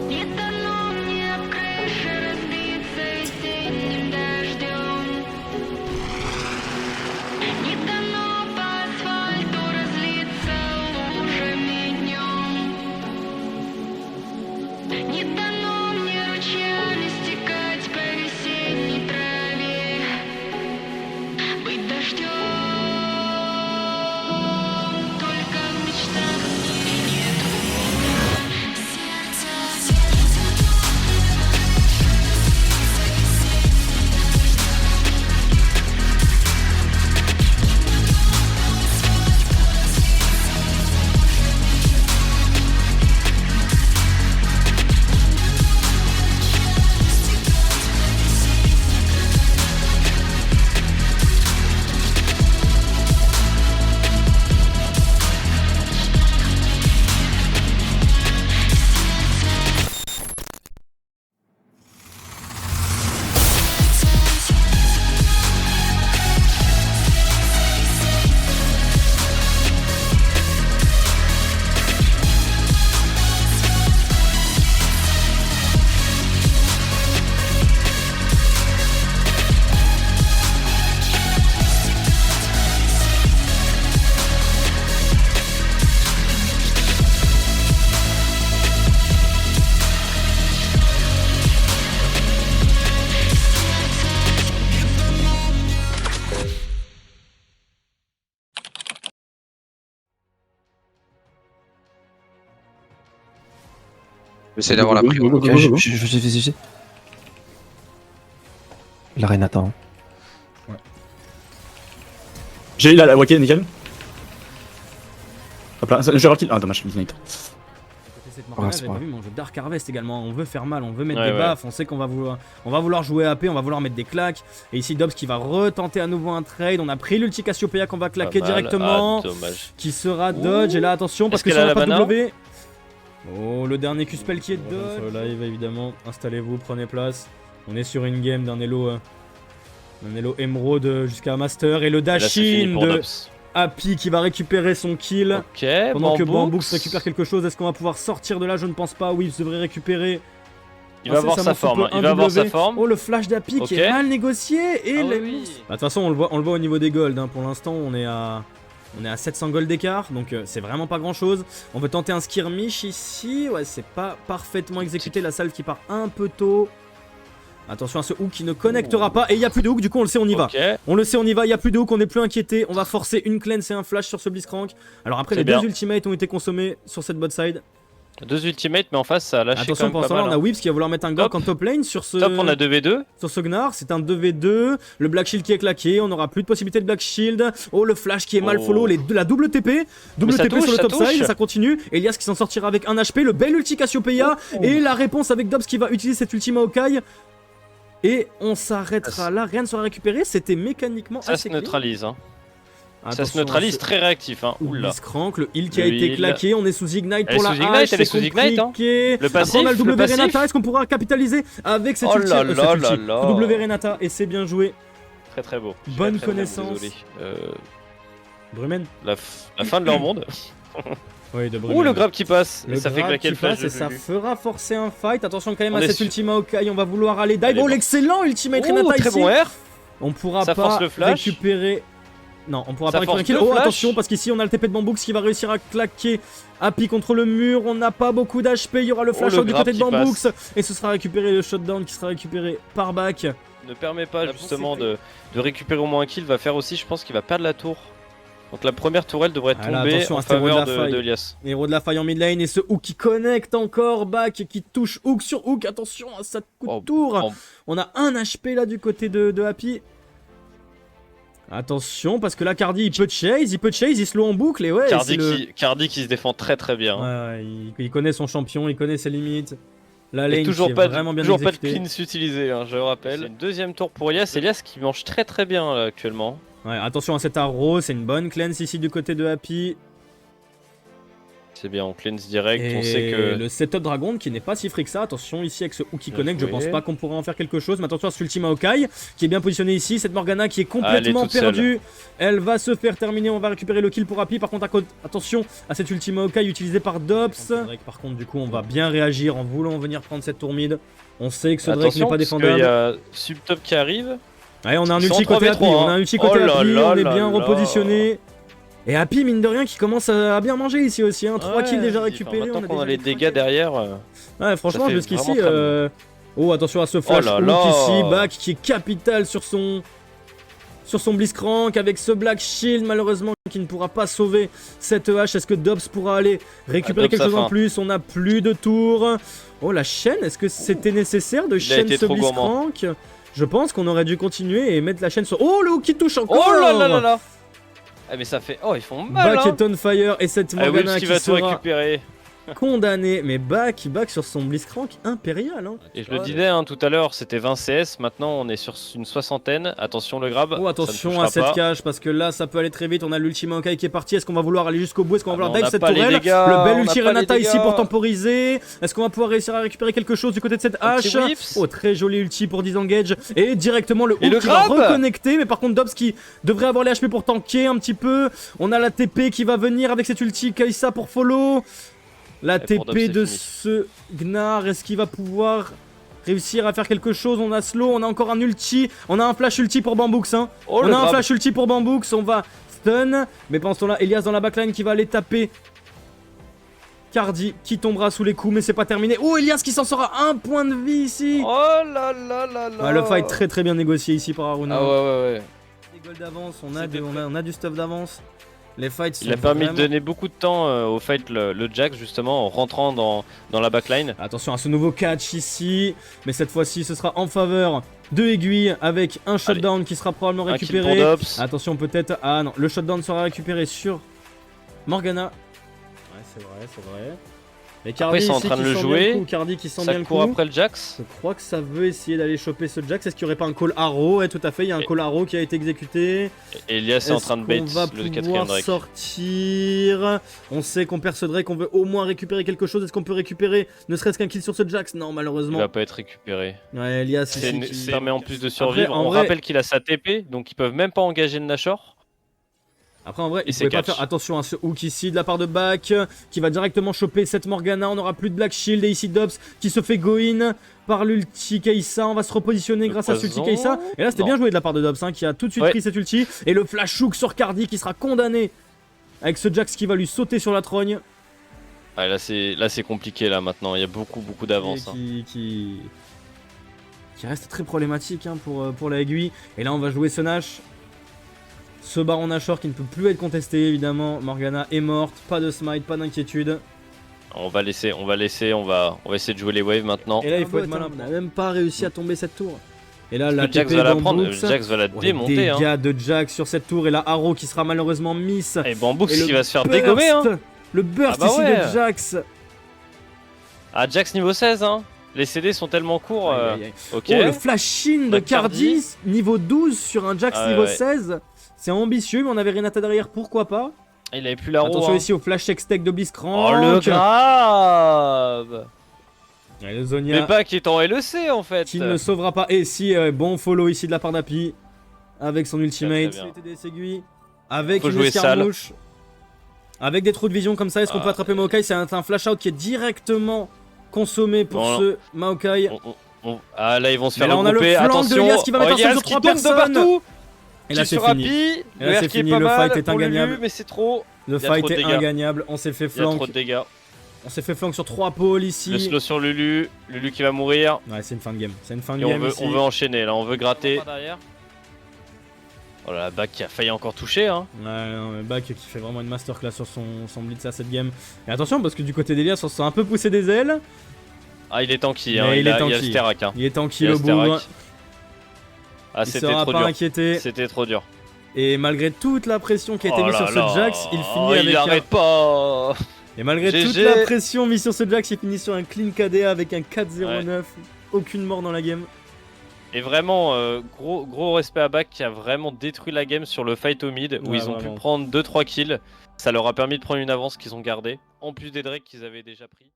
Не тону мне в крыше разбиться весенним дождем. Не тону по асфальту разлиться лужами днем. Не тону мне ручьями стекать по весенней траве. Быть дождем только в мечтах в мире нет ума. Сердце. J'essaie d'avoir la prio. Ok, je. La reine attend. J'ai eu la Waken, nickel. Hop là, j'ai kill. Ah, dommage, Ignite. Ouais, c'est J'ai vrai. pas vu mon jeu Dark Harvest également. On veut faire mal, on veut mettre Ouais, des baffes, on sait qu'on va vouloir jouer AP, on va vouloir mettre des claques. Et ici Dobbs qui va retenter à nouveau un trade. On a pris l'ulti Cassiopeia qu'on va claquer Pas mal. directement. Ah, dommage. Qui sera dodge. Et là attention parce Est-ce que qu'elle ça a n'a pas la de mana W. Oh, le dernier Q-spell qui est dodge. Sur le live évidemment. Installez-vous, prenez place. On est sur une game d'un Elo Emerald jusqu'à Master. Et le Et là, c'est fini dash-in pour de Dobbs. Happy qui va récupérer son kill. Ok, Pendant que Bambooks. Bambooks récupère quelque chose, est-ce qu'on va pouvoir sortir de là? Je ne pense pas. Weaves devrait récupérer. Il va avoir sa forme. Il va avoir sa forme. Oh, le flash d'Happy qui Ok. est mal négocié. Et Ah les- oui, oui. Bah, de toute façon, on le voit au niveau des golds. Pour l'instant, on est à 700 gold d'écart. Donc, c'est vraiment pas grand chose. On veut tenter un skirmish ici. Ouais, c'est pas parfaitement exécuté. La salve qui part un peu tôt. Attention à ce hook qui ne connectera pas. Et il n'y a plus de hook. Du coup, on le sait, on y va. Ok. On le sait, on y va, il n'y a plus de hook, on n'est plus inquiété. On va forcer une cleanse et un flash sur ce Blitzcrank. Alors après, C'est les bien. deux ultimates ont été consommés sur cette bot side. Deux ultimates, mais en face, ça a lâché Attention, quand pour même pas l'instant, mal. on a hein. Whips qui va vouloir mettre un Gok Top. en top lane sur ce, Top, on a 2v2. sur ce Gnar. C'est un 2v2. Le Black Shield qui est claqué. On n'aura plus de possibilité de Black Shield. Oh, le flash qui est mal Oh. follow. La double TP. Double Mais ça TP touche, sur le ça top touche. side. Ça continue. Elias qui s'en sortira avec un HP. Le bel ulti Cassiopeia. Et la réponse avec Dobbs qui va utiliser cette ultima Maokai. Et on s'arrêtera là. Rien ne sera récupéré. C'était mécaniquement Ça assez se clean. neutralise. Hein. Ça se Attention à neutralise ce- très réactif. Hein. Oula. Blitzcrank, le heal qui a Le été heal. claqué, on est sous Ignite Elle pour est la sous Ignite, hache, elle est c'est sous Ignite, hein. compliqué. Le Après, passif, on a le le W passif. Renata, est-ce qu'on pourra capitaliser avec cette Oh ulti, là là là là. W Renata, et c'est bien joué. Très très beau. Je suis Bonne très, très connaissance. désolé. Brumen. La fin de leur monde. Oui, de Brumen. Ouh, le grab qui passe. Le Et ça fait grab claquer qui le flash passe de et ça Lulu. fera forcer un fight. Attention quand même On à est cette sûr. ultima Maokai, on va vouloir aller dive. Allez, Oh, bon. l'excellent ultimate Ouh, Renata très ici. bon R. On pourra Ça pas force le flash. récupérer. Non, on pourra Ça pas récupérer un force kill. le Oh, flash. attention, parce qu'ici on a le TP de Bambooks qui va réussir à claquer Happy contre le mur. On n'a pas beaucoup d'HP. Il y aura le flash le out du grab côté de qui Bambooks. passe. Et ce sera récupéré, le shutdown qui sera récupéré par back. Ne permet pas La justement poussée. de récupérer au moins un kill. Va faire aussi, je pense qu'il va perdre la tour. Donc la première tourelle devrait Ah là, tomber attention en à ce héros de faveur la faille. de Elias. Héros de la faille en mid lane. Et ce hook qui connecte encore back. Qui touche hook sur hook. Attention à ça coup de Oh, tour. oh. On a un HP là du côté de Happy. Attention, parce que là, Cardi il peut chase, il slow en boucle. Et ouais, c'est le... Cardi qui se défend très très bien. Ouais, ouais, il connaît son champion, il connaît ses limites. La Et lane toujours qui est pas vraiment bien toujours pas de exécutée. cleans utilisés, hein, je le rappelle. C'est une deuxième tour pour Elias. Elias qui mange très très bien là, actuellement. Ouais, attention à cet arrow, c'est une bonne cleanse ici du côté de Happy. C'est bien, on cleanse direct, Et on sait que... le setup Dragon qui n'est pas si free que ça. Attention ici avec ce Uki Bien Connect, je joué. pense pas qu'on pourra en faire quelque chose. Mais attention à ce Ultima Okai qui est bien positionné ici. Cette Morgana qui est elle est complètement toute seule. perdue. Elle va se faire terminer. On va récupérer le kill pour Happy. Par contre, attention à cette Ultima Okai utilisée par Dobbs. Par contre, du coup, on va bien réagir en voulant venir prendre cette tour mid. On sait que ce Drake n'est Attention, pas parce qu'il défendable. y a Subtop qui arrive. Allez, on a un Ils sont ulti en côté 3v3, Happy. On a un hein. ulti côté Oh là Happy. là On est là bien là. repositionné. Et Happy, mine de rien, qui commence à bien manger ici aussi. 3 kills déjà récupérés. Maintenant qu'on déjà a les les dégâts derrière. Ouais, franchement, fait jusqu'ici. vraiment très bien. Oh, attention à ce flash là hook là. ici. Back qui est capital sur son Blitzcrank avec ce Black Shield, malheureusement, qui ne pourra pas sauver cette hache. Est-ce que Dobbs pourra aller récupérer Dobbs quelque chose a en faim. plus? On n'a plus de tours. Oh, la chaîne, est-ce que c'était nécessaire de chaîne été ce trop gourmand. Blitzcrank? Je pense qu'on aurait dû continuer et mettre la chaîne sur. Oh, le hook qui touche encore! Oh là là là là. Ah mais ça fait... Oh, ils font mal, Back hein. est on fire et cette Ah, Morgana Wills qui qui va tout sera récupérer. condamnée. Mais back sur son Blitzcrank impérial. Hein. Et je le disais hein, tout à l'heure, c'était 20 CS, maintenant on est sur une soixantaine. Attention le grab. Oh, ça attention ne à touchera cette pas. cage parce que là ça peut aller très vite. On a l'ultime Maokai qui est parti. Est-ce qu'on va vouloir aller jusqu'au bout? Est-ce qu'on va Ah, vouloir mais on dive n'a cette pas les tourelle? dégâts, Le bel on ulti n'a pas les Renata ici dégâts. pour temporiser. Est-ce qu'on va pouvoir réussir à récupérer quelque chose du côté de cette Un petit hache? whips. Oh, très joli ulti pour disengage. Et directement le Et hook le qui va grab. reconnecter. Mais par contre Dobbs qui devrait avoir les HP pour tanker un petit peu. On a la TP qui va venir avec cette ulti Kaisa pour follow. La Et pour Dobbs, TP c'est de fini. ce Gnar, est-ce qu'il va pouvoir réussir à faire quelque chose? On a slow, on a encore un ulti, on a un flash ulti pour Bambooks. Hein. Oh, On le a un grab. flash ulti pour Bambooks, on va stun. Mais pendant ce temps-là, Elias dans la backline qui va aller taper Cardi qui tombera sous les coups, mais c'est pas terminé. Oh, Elias qui s'en sort à 1 point de vie ici. Oh là là là là. Ah, le fight très très bien négocié ici par Aruna. Ah ouais ouais ouais. Des goals d'avance, on a, C'était on a du stuff d'avance. Les fights sont Il a permis vraiment... de donner beaucoup de temps au fight le Jax justement en rentrant dans la backline. Attention à ce nouveau catch ici, mais cette fois-ci ce sera en faveur de Aiguille avec un shutdown qui sera probablement Un kill pour récupéré. Dobbs. Attention peut-être, ah non, le shutdown sera récupéré sur Morgana. Ouais c'est vrai. Et Cardi Après, ils sont en ici train de qui le sent jouer. bien le coup, Cardi qui sent Ça bien le court coup. après le Jax. Je crois que ça veut essayer d'aller choper ce Jax. Est-ce qu'il n'y aurait pas un call arrow? Ouais tout à fait, il y a un Et- call arrow qui a été exécuté. Et Elias est en train de bait On va le quatrième pouvoir Drake. sortir. On sait qu'on perd ce Drake, on veut au moins récupérer quelque chose. Est-ce qu'on peut récupérer ne serait-ce qu'un kill sur ce Jax? Non, Il malheureusement. va pas être récupéré. Ouais, Elias Ça ici qui... permet en plus de survivre. en On vrai- rappelle qu'il a sa TP, donc ils peuvent même pas engager de Nashor. Après, en vrai, il c'est pouvait pas catch. faire attention à ce hook ici de la part de Back qui va directement choper cette Morgana. On n'aura plus de Black Shield et ici Dobbs qui se fait go in par l'ulti Kaisa. On va se repositionner Le grâce à ce ulti poison. Kaisa. Et là, c'était Non. bien joué de la part de Dobbs hein, qui a tout de suite Ouais. pris cet ulti. Et le flash hook sur Cardi qui sera condamné avec ce Jax qui va lui sauter sur la trogne. Ah, là c'est compliqué là maintenant. Il y a beaucoup d'avance. hein. Qui reste très problématique hein, pour la aiguille. Et là, on va jouer ce Nash. Ce Baron Nashor qui ne peut plus être contesté, évidemment. Morgana est morte, pas de smite, pas d'inquiétude. On va essayer de jouer les waves maintenant. Et là, il faut être malin. On n'a même pas réussi à tomber cette tour. Et là, la Le Jax TP va la prendre. Bambooks. Jax va la Oh, les démonter. Hein. dégâts de Jax sur cette tour. Et là, Arrow qui sera malheureusement miss. Et Bambooks Et le qui va se faire burst, dégommer. Hein. Le burst Ah bah ici ouais. de Jax. Ah, Jax niveau 16. Hein. Les CD sont tellement courts. Aïe, aïe, aïe. Ok. Oh, le flash-in de La Cardi, Cardi. niveau 12 sur un Jax Ah, niveau ouais. 16. C'est ambitieux, mais on avait Renata derrière, pourquoi pas. Il avait plus la roue. Attention hein. ici au flash X-Tech de Oh Blitzcrank. le grave. Et le Zonia Mais pas qui est en LEC en fait. qui ne le sauvera pas. Et si, bon follow ici de la part d'Api. Avec son ultimate. Très bien. Des aiguilles. Avec Faut une jouer escarmouche. Avec des trous de vision comme ça, est-ce qu'on Ah. peut attraper Maokai? C'est un flash out qui est directement consommé pour Bon, ce Maokai. Ah là ils vont se Mais faire là, on a le regrouper. flanc de Attention. Elias qui va mettre un Elias sur qui trois tombe de personnes. partout. Et là, Qui c'est sur fini. Happy. Et là, Le c'est R qui est fini, pas le mal fight est pour Lulu, ingagnable. mais c'est trop. Le Il y a trop fight de est dégâts. ingagnable. On s'est fait Il y a trop flank. de dégâts. On s'est fait flank sur 3 pôles ici. Le slow sur Lulu. Lulu qui va mourir. Ouais, c'est une fin de game. C'est une fin de Et game. on ici. veut enchaîner là, on veut gratter. Oh là, la back qui a failli encore toucher hein. Ouais, non, mais Back qui fait vraiment une masterclass sur son blitz à cette game. Et attention, parce que du côté d'Elias, on se sent un peu poussé des ailes. Ah il est tanky Mais hein, il il est a tanky. le Sterak hein. Il est Il tranquille a au le bout. Sterak. Ah Il c'était sera trop pas dur. inquiété. C'était trop dur. Et malgré toute la pression qui a été Oh mise là sur là. ce Jax, il finit avec Il arrête pas. Et malgré GG. toute la pression mise sur ce Jax, il finit sur un clean KDA avec un 4-0-9. Aucune mort dans la game. Et vraiment, gros respect à Bac qui a vraiment détruit la game sur le fight au mid où Ouais, ils ont vraiment. pu prendre 2-3 kills. Ça leur a permis de prendre une avance qu'ils ont gardée, en plus des Drake qu'ils avaient déjà pris.